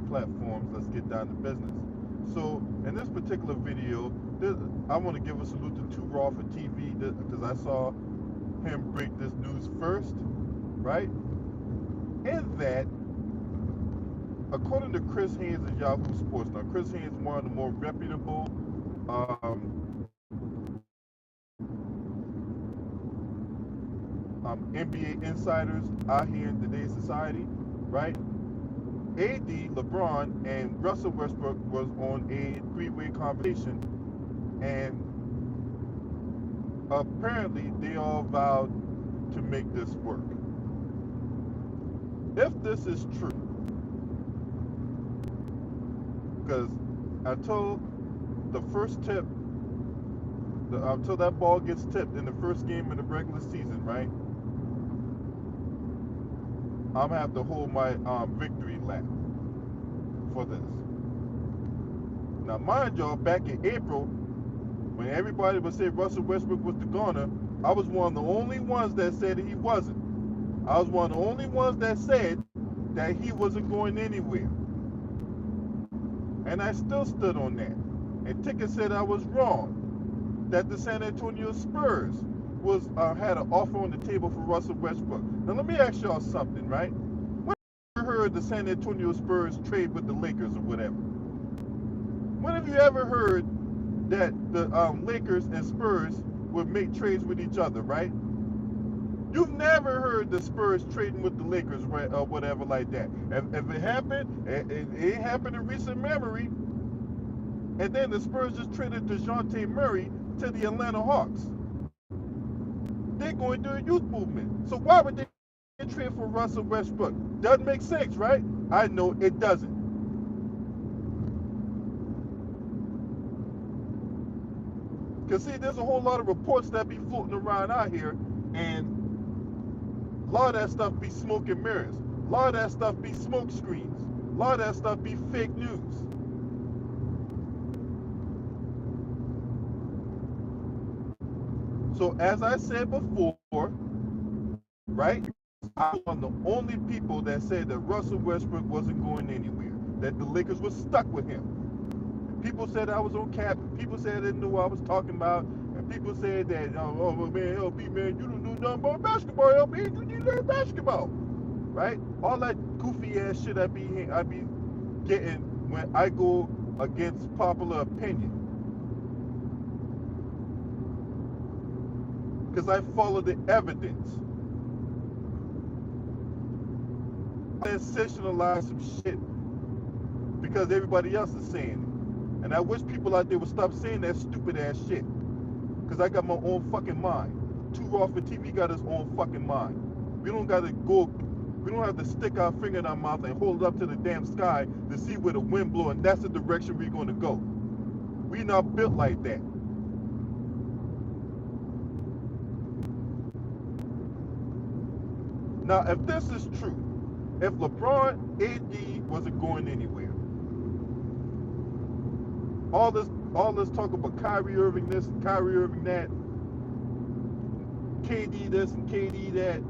platforms. Let's get down to business. So in this particular video, I want to give a salute to Too Raw for TV because I saw him break this news first, right? And that, according to Chris Haynes of Yahoo Sports, now Chris Haynes is one of the more reputable NBA insiders out here in today's society, right? AD, LeBron, and Russell Westbrook was on a three-way conversation, and apparently they all vowed to make this work. If this is true, because until the first tip, until that ball gets tipped in the first game of the regular season, right? I'm gonna have to hold my victory lap for this. Now, mind y'all, back in April, when everybody would say Russell Westbrook was the goner, I was one of the only ones that said he wasn't. I was one of the only ones that said that he wasn't going anywhere. And I still stood on that. And Ticket said I was wrong, that the San Antonio Spurs had an offer on the table for Russell Westbrook. Now let me ask y'all something, right? When have you ever heard the San Antonio Spurs trade with the Lakers or whatever? When have you ever heard that the Lakers and Spurs would make trades with each other, right? You've never heard the Spurs trading with the Lakers, right, or whatever like that. If it happened, it happened in recent memory. And then the Spurs just traded DeJounte Murray to the Atlanta Hawks. They're going through a youth movement. So why would they trade for Russell Westbrook? Doesn't make sense, right? I know it doesn't. Because see, there's a whole lot of reports that be floating around out here, and a lot of that stuff be smoke and mirrors. A lot of that stuff be smoke screens. A lot of that stuff be fake news. So as I said before, right, I was one of the only people that said that Russell Westbrook wasn't going anywhere, that the Lakers were stuck with him. People said I was on cap. People said I didn't know what I was talking about. And people said that, oh man, LB, man, you don't know nothing about basketball, LB. You need to learn basketball, right? All that goofy ass shit I be getting when I go against popular opinion, because I follow the evidence. I sensationalize some shit because everybody else is saying it. And I wish people out there would stop saying that stupid ass shit. Because I got my own fucking mind. Too Raw for TV got his own fucking mind. We don't have to stick our finger in our mouth and hold it up to the damn sky to see where the wind blows, and that's the direction we're going to go. We not built like that. Now, if this is true, if LeBron AD wasn't going anywhere, all this talk about Kyrie Irving this and Kyrie Irving that, KD this and KD that,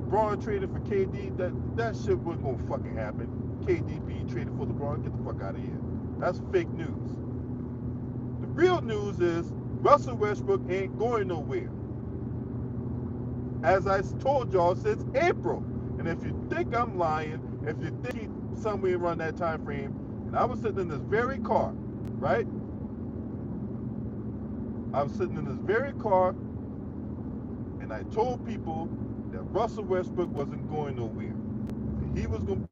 LeBron traded for KD, that shit wasn't gonna fucking happen. KD being traded for LeBron, get the fuck out of here. That's fake news. The real news is Russell Westbrook ain't going nowhere. As I told y'all since April. And if you think I'm lying, if you think he's somewhere around that time frame, and I was sitting in this very car, right? I was sitting in this very car, and I told people that Russell Westbrook wasn't going nowhere. And he was going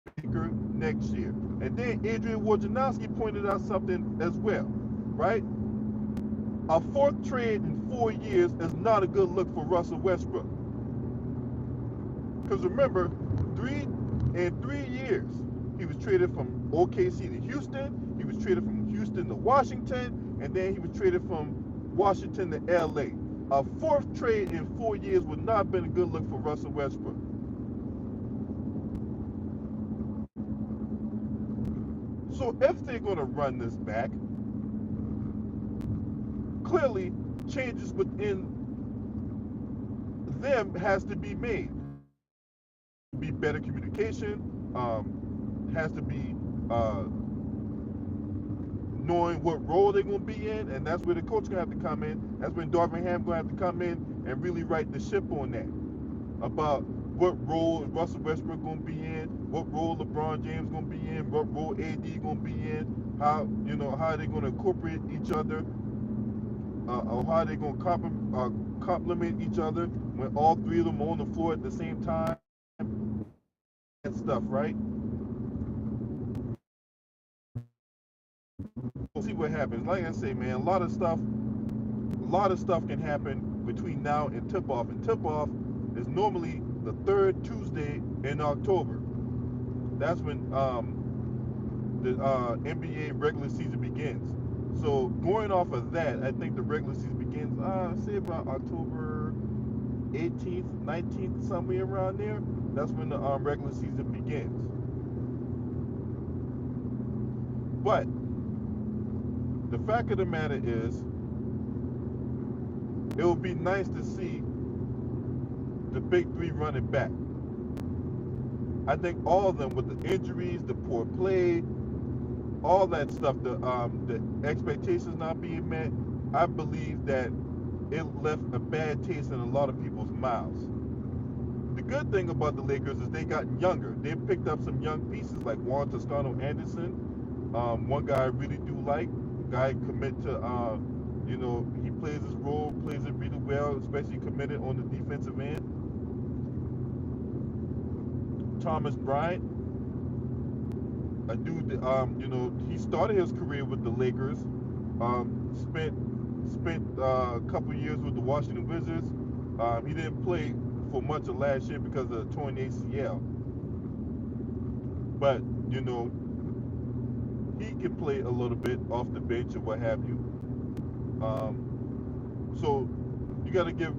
to be next year. And then Adrian Wojnarowski pointed out something as well, right? A fourth trade in 4 years is not a good look for Russell Westbrook. Because remember, in 3 years, he was traded from OKC to Houston, he was traded from Houston to Washington, and then he was traded from Washington to LA. A fourth trade in 4 years would not have been a good look for Russell Westbrook. So if they're going to run this back, clearly changes within them has to be made. be better communication. Has to be uh, knowing what role they're going to be in, and that's where the coach going to have to come in. That's when Darvin Ham going to have to come in and really right the ship on that, about what role Russell Westbrook going to be in, what role LeBron James going to be in, what role AD going to be in, how they're going to incorporate each other, or how they're going to complement each other when all three of them are on the floor at the same time, and stuff, right? We'll see what happens. Like I say, man, a lot of stuff can happen between now and tip-off. And tip-off is normally the third Tuesday in October. That's when the NBA regular season begins. So going off of that, I think the regular season begins, say about October 18th, 19th, somewhere around there. That's when the regular season begins. But the fact of the matter is, it would be nice to see the big three running back. I think all of them, with the injuries, the poor play, all that stuff, the expectations not being met, I believe that it left a bad taste in a lot of people's mouths. The good thing about the Lakers is they got younger. They picked up some young pieces like Juan Toscano Anderson, one guy I really do like. Guy commit to, he plays his role, plays it really well, especially committed on the defensive end. Thomas Bryant, a dude that, he started his career with the Lakers, spent a couple years with the Washington Wizards. He didn't play for much of last year because of the torn ACL. But, he can play a little bit off the bench or what have you. So you got to give,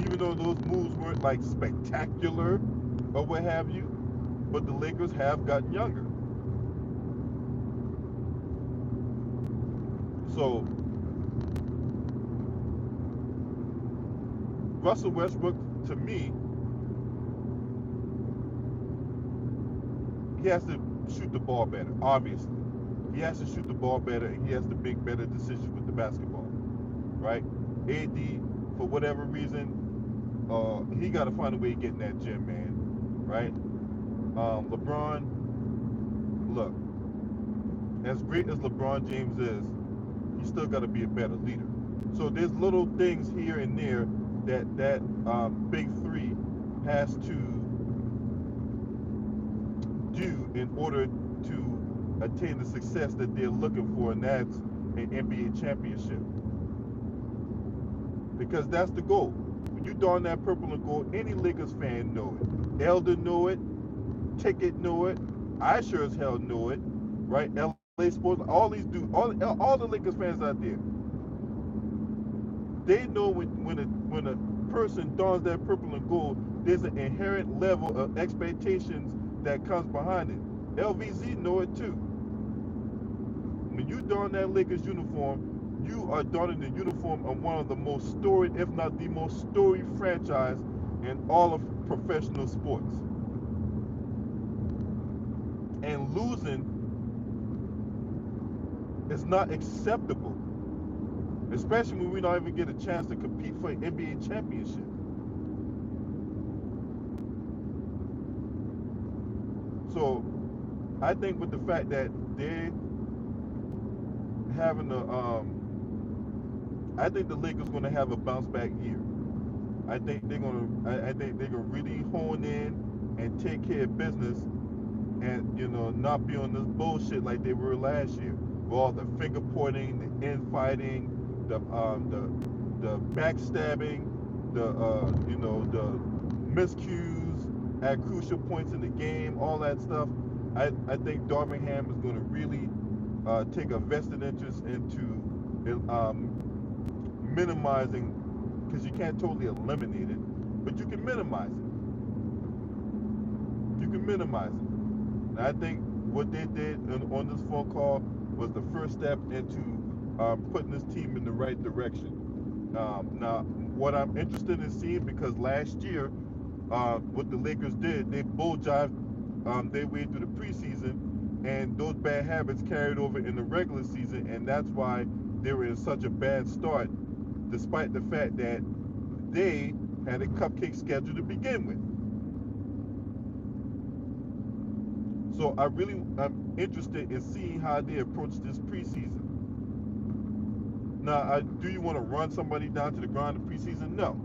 even though those moves weren't like spectacular or what have you, but the Lakers have gotten younger. So Russell Westbrook, to me, he has to shoot the ball better, obviously. He has to shoot the ball better, and he has to make better decisions with the basketball, right? AD, for whatever reason, he got to find a way to get in that gym, man, right? LeBron, look, as great as LeBron James is, he still got to be a better leader. So there's little things here and there that big three has to do in order to attain the success that they're looking for, and that's an NBA championship. Because that's the goal. When you don that purple and gold, any Lakers fan know it. Elder know it. Ticket know it. I sure as hell know it. Right? LA Sports, all these dudes, all the Lakers fans out there, they know when a person dons that purple and gold, there's an inherent level of expectations that comes behind it. LVZ know it too. When you don that Lakers uniform, you are donning the uniform of one of the most storied, if not the most storied franchise in all of professional sports. And losing is not acceptable, especially when we don't even get a chance to compete for an NBA championship. So I think with the fact that they having I think the Lakers going to have a bounce back year. I think they're gonna really hone in and take care of business, and not be on this bullshit like they were last year, with all the finger pointing, the infighting, the backstabbing, the miscues at crucial points in the game, all that stuff. I think Darvin Ham is going to really take a vested interest into minimizing, because you can't totally eliminate it, but you can minimize it. You can minimize it. And I think what they did on this phone call was the first step into putting this team in the right direction. Now, what I'm interested in seeing, because last year what the Lakers did, they bull jived their way through the preseason, and those bad habits carried over in the regular season, and that's why they were in such a bad start, despite the fact that they had a cupcake schedule to begin with. So I'm interested in seeing how they approach this preseason. Now, do you want to run somebody down to the ground in the preseason? No.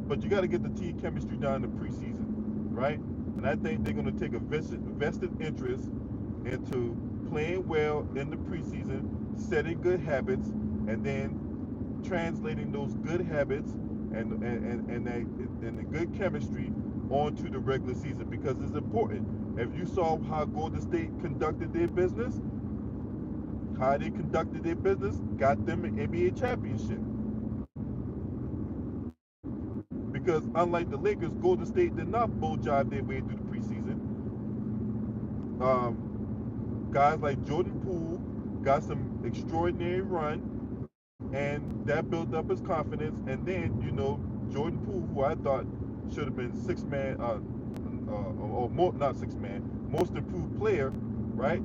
But you got to get the team chemistry down in the preseason, right? And I think they're going to take a vested interest into playing well in the preseason, setting good habits, and then translating those good habits and the good chemistry onto the regular season, because it's important. If you saw how Golden State conducted their business, how they conducted their business got them an NBA championship. Because unlike the Lakers, Golden State did not bull jive their way through the preseason. Guys like Jordan Poole got some extraordinary run, and that built up his confidence. And then, Jordan Poole, who I thought should have been six-man, or more, not six-man, most improved player, right?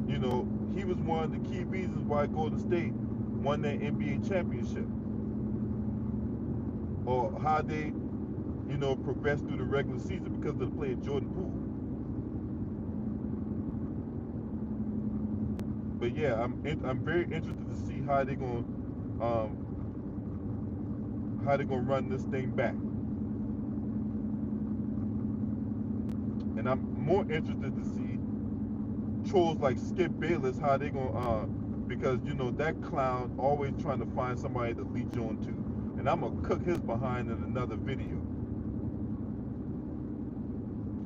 He was one of the key reasons why Golden State won that NBA championship, or how they, progressed through the regular season, because of the player Jordan Poole. But yeah, I'm very interested to see how they're gonna run this thing back, and I'm more interested to see trolls like Skip Bayless, how they gonna because that clown always trying to find somebody to leech on to, and I'm gonna cook his behind in another video.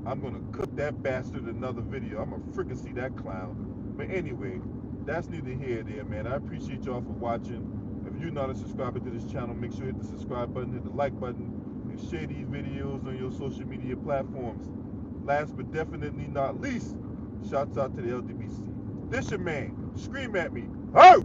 I'm gonna cook that bastard in another video. I'm gonna freaking see that clown. But anyway, that's neither here nor there, man. I appreciate y'all for watching. If you're not a subscriber to this channel, make sure you hit the subscribe button, hit the like button, and share these videos on your social media platforms. Last but definitely not least, shouts out to the LDBC. This your man. Scream at me. Oh!